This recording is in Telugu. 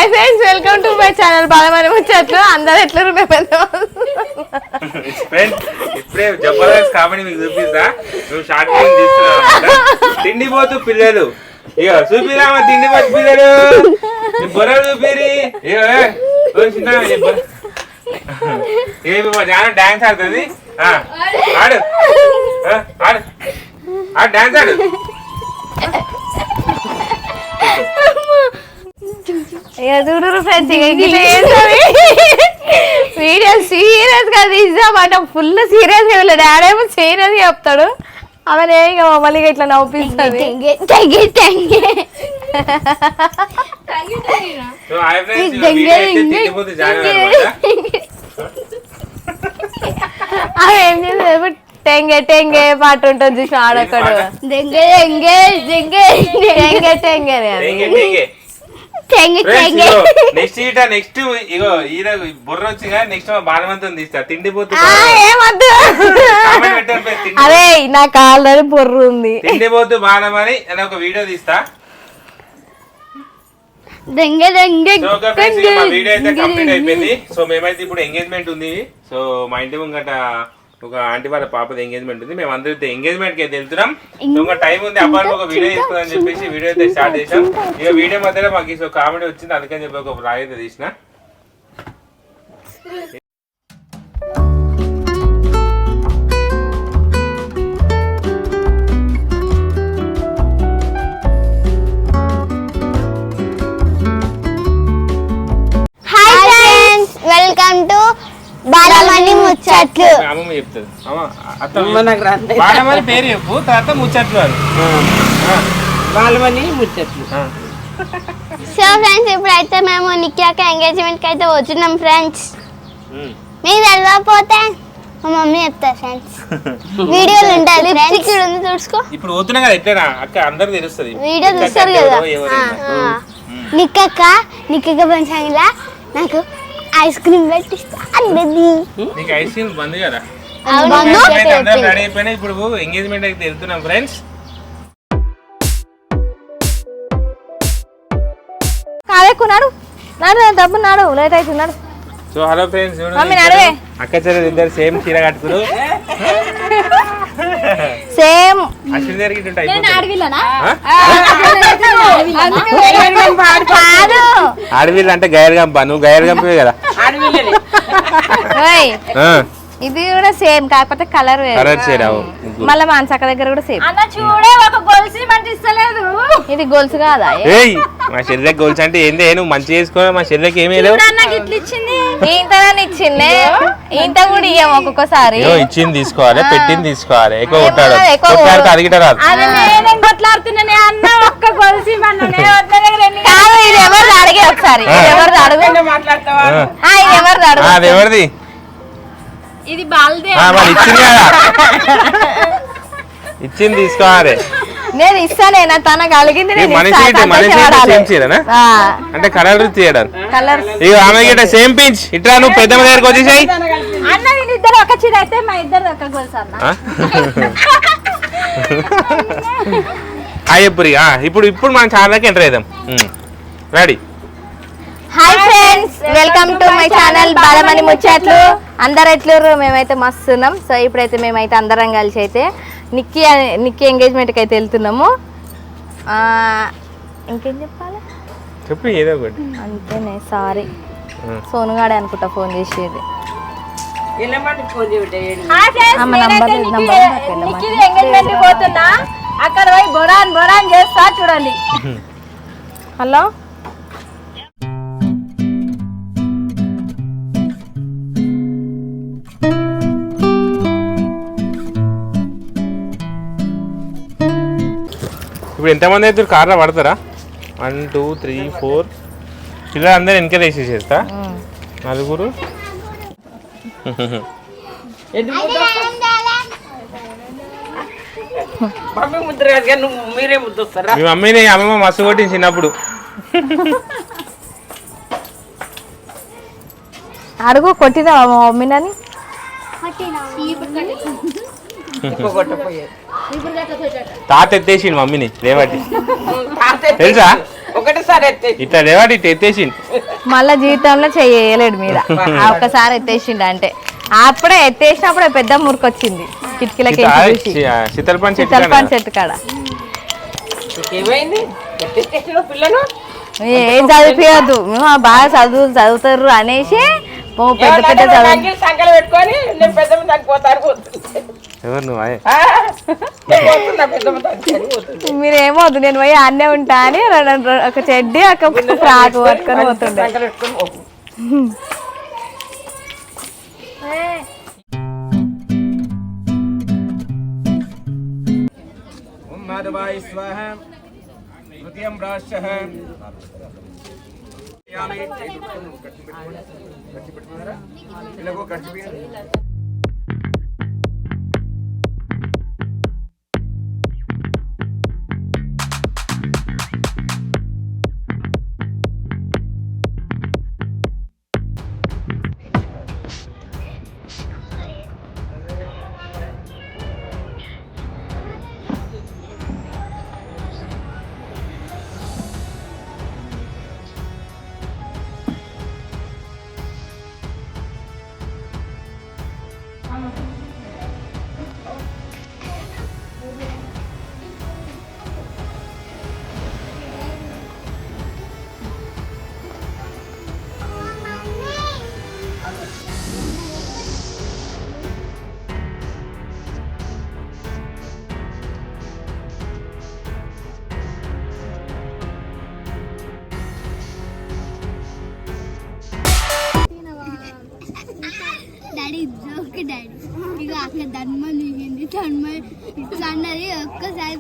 Hi friends, welcome to my channel Balamani ముచ్చట్లు. అందరూ ఎట్లా ఇప్పుడే జబర్దస్త్ కామెడీ మీకు చూపిస్తా. మేము షార్ట్ ఫిల్మ్ తీస్తున్నాం. తిండిపోతు పిల్లలు ఇక చూపిరామా, తిండిపోతు పిల్లలు బొర్ర చూపిరి. చాలా డాన్స్ ఆడుతుంది. ఆడు ఆడు ఆడు డాన్స్ ఆడు. చూడరు ఫ్రెండ్స్, వీడియో సీరియస్ గా తీసామాట. ఫుల్ సీరియస్ గా వీళ్ళ డాడీ ఏమో సీరియస్ గా చెప్తాడు. ఆమె ఇక మమ్మల్ని ఇట్లా నవ్వుపిస్తుంది. అవి ఏం చేస్తారు, టెంగే టెంగే పాట ఉంటుంది చూసి ఆడక్కడు. నెక్స్ట్ ఇగో ఈయన బుర్ర వచ్చి నెక్స్ట్ బాలవంతం తీస్తా. తిండిపోతు అదే నాకు ఆల్రెడీ బుర్ర ఉంది. తిండిపోతు బాలమని నేను ఒక వీడియో తీస్తా. వీడియో అయితే కంప్లీట్ అయిపోయింది. సో మేమైతే ఇప్పుడు ఎంగేజ్మెంట్ ఉంది. సో మా ఇంటి ముంగట ఒక ఆంటీ వాళ్ళ పాపది ఎంగేజ్మెంట్ ఉంది. మేము అందరితో ఎంగేజ్మెంట్ కి అయితే వెళ్తున్నాం. ఇంకా టైం ఉంది, అబ్బాయి ఒక వీడియో తీసుకుందని చెప్పేసి వీడియో అయితే స్టార్ట్ చేసాం. ఇక వీడియో మధ్యలో మాకు కామెడీ వచ్చింది, అందుకని చెప్పి ఒక బ్లాగ్ అయితే తీసిన. వెల్కమ్ టు బాలమని ముచ్చట్లు. అమ్మమ్మ చెప్తుంది. బాలమని పేరు చెప్పు, తర్వాత ముచ్చట్లు అని. బాలమని ముచ్చట్లు. సో ఫ్రెండ్స్, ఇప్పుడైతే మేము నిక్యాక ఎంగేజ్మెంట్ కి అయితే వచ్చినాం ఫ్రెండ్స్. మీకు తెలియకపోతే మా మమ్మీ చెప్తారు ఫ్రెండ్స్. వీడియోలు ఉంటాయి, లిప్స్టిక్ ఉంది చూసుకో. ఇప్పుడు పోతున్నా కదా ఎట్లా అక్క అందరికి తెలుస్తుంది. వీడియో చూస్తారు కదా. నిక్కక్క పంచాంగిలా నాకు ఐస్ క్రీమ్ పెట్టిస్తా అన్నది. నీకు ఐస్ క్రీమ్ బంద్ కదా. రెడీ అయిపోయినా ఇప్పుడు ఎంగేజ్మెంట్ అయితే వెళ్తున్నాం ఫ్రెండ్స్. కాలేకున్నాడు నాడు డబ్బు నాడు లేట్ అవుతున్నాడు. సో హలో ఫ్రెండ్స్, అక్క చెల్లెలు ఇద్దరు సేమ్ చీర కట్టుకురు. సేమ్ అడవిలు అంటే గైర్ గంప, నువ్వు గైర్ గంపే కదా. ఇది కూడా సేమ్, కాకపోతే కలర్ మళ్ళీ మాన్సక్క దగ్గర కూడా సేమ్. చూడే ఒక గొలుసు ఇస్తలేదు. ఇది గొలుసు కాదా? మా చెల్లెకి గొలుసు అంటే ఏంది? నువ్వు మంచి చేసుకో. మా చెల్లెకి ఏమీ లేవు. ఇచ్చింది ఇంత కూడా ఇయ్యం. ఒక్కొక్కసారి ఇచ్చింది తీసుకోవాలి, పెట్టింది తీసుకోవాలి. ఎక్కువ కొట్టాడు అడిగిట రాదు. ఇది ఎవరిది అడిగే ఒకసారి. ఎవరిది అడుగు, అది ఎవరిది? ఇది బాల్దే. ఇచ్చింది కదా, ఇచ్చింది తీసుకోవాలి. నేను ఇస్తానే, నా తనకు అలిగింది అంటే కలర్ తీయడం. కలర్ ఆమె గిట్ట సేమ్ పించ్. ఇట్లా నువ్వు పెద్దమ్మ దగ్గరికి వచ్చేసాయి. ఇద్దరు ఒక చీర అయితే మా ఇద్దరు ఒక గొలుసు అన్న. ఇప్పుడు మనం చాలాకి ఎంటర్ అవుదాం. Ready. Hi friends, welcome to my channel Balamani ముచ్చట్లు. అందరు ఎట్లూరు? మేమైతే మస్తున్నాం. సో ఇప్పుడైతే మేమైతే అందరం కలిసి అయితే నిక్కీ ఎంగేజ్మెంట్కి అయితే వెళ్తున్నాము. ఇంకేం చెప్పాలి? చెప్పు ఏదో ఒకటి. అంతేనే. సారీ, సోనుగాడే అనుకుంటా ఫోన్ చేసేది. అక్కడ పోయి బొరాన్ చేస్తా చూడండి. హలో, ఇప్పుడు ఎంతమంది అయితే కార్లో పడతారా? 1 2 3 4 పిల్లలు అందరూ వెనకాల వేసేసేస్తా. నలుగురు. మీ మమ్మీని అమ్మమ్మ మస్తు కొట్టింది చిన్నప్పుడు. అడుగు, కొట్టినా మా మమ్మీనని. తాత ఎత్తేసిండు మమ్మీని రేవటి, తెలుసా? ఒకటేసారి ఎత్తేసి ఇట్లా లేవాటి ఇట్లా ఎత్తేసిండు. మళ్ళా జీవితంలో చేయలేడు మీద ఆ ఒక్కసారి ఎత్తేసిండు అంటే అప్పుడే ఎత్తేసినప్పుడే పెద్ద మురికొచ్చింది కిటికీలకి శీతల పండు చెట్టు చిత్తల పండు చెట్టు కాడ. ఏమైంది ఎత్తేసిన పిల్లను ఏం చదివిపోయద్దు బాగా చదువుతారు అనేసి పెద్ద పెద్ద చదువు సంకలు పెట్టుకొని నేను పెద్దమ్మ దానికి పోతాను ఎవరు నువ్వు ఆయే? పెద్దమ్మ దానికి మీరేమో వద్దు నేను పోయి అన్నే ఉంటా అని ఒక చెడ్డి ఒక ఫ్రాక్ పట్టుకొని పోతుండే. సంకలు పెట్టుకొని పోకు. माधवाय स्वाहा द्वितीयं प्राश्चः यामे इलागो कट्टी డాడీ జోక్ డాడీ ఇక అక్కడ ధర్మం ఇట్లా అన్నది ఒక్కసారి